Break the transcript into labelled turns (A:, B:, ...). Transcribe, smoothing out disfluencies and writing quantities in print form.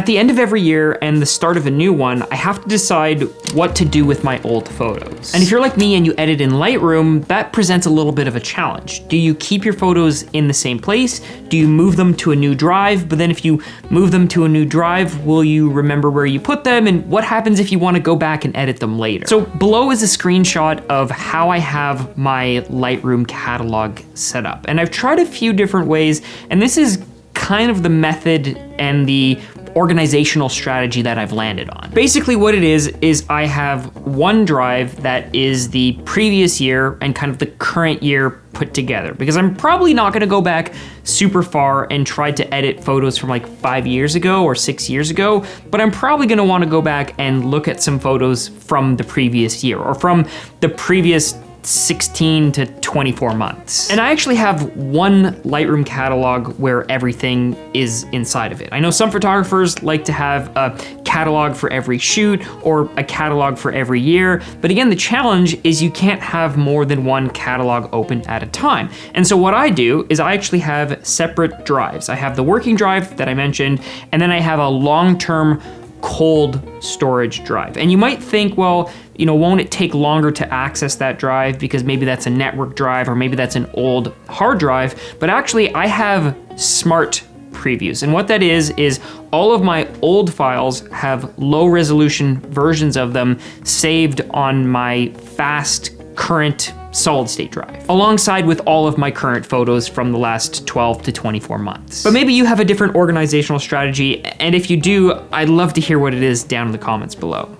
A: At the end of every year and the start of a new one, I have to decide what to do with my old photos. And if you're like me and you edit in Lightroom, that presents a little bit of a challenge. Do you keep your photos in the same place? Do you move them to a new drive? But then if you move them to a new drive, will you remember where you put them? And what happens if you want to go back and edit them later? So below is a screenshot of how I have my Lightroom catalog set up. And I've tried a few different ways, and this is kind of the method and the organizational strategy that I've landed on. Basically what it is I have one drive that is the previous year and kind of the current year put together, because I'm probably not gonna go back super far and try to edit photos from like 5 years ago or 6 years ago, but I'm probably gonna wanna go back and look at some photos from the previous year or from the previous 16 to 24 months. And I actually have one Lightroom catalog where everything is inside of it. I know some photographers like to have a catalog for every shoot or a catalog for every year, but again, the challenge is you can't have more than one catalog open at a time. And so what I do is I actually have separate drives. I have the working drive that I mentioned, and then I have a long-term cold storage drive. And you might think, well, won't it take longer to access that drive because maybe that's a network drive or maybe that's an old hard drive? But actually I have smart previews. And what that is all of my old files have low resolution versions of them saved on my fast current solid state drive, alongside with all of my current photos from the last 12 to 24 months. But maybe you have a different organizational strategy, and if you do, I'd love to hear what it is down in the comments below.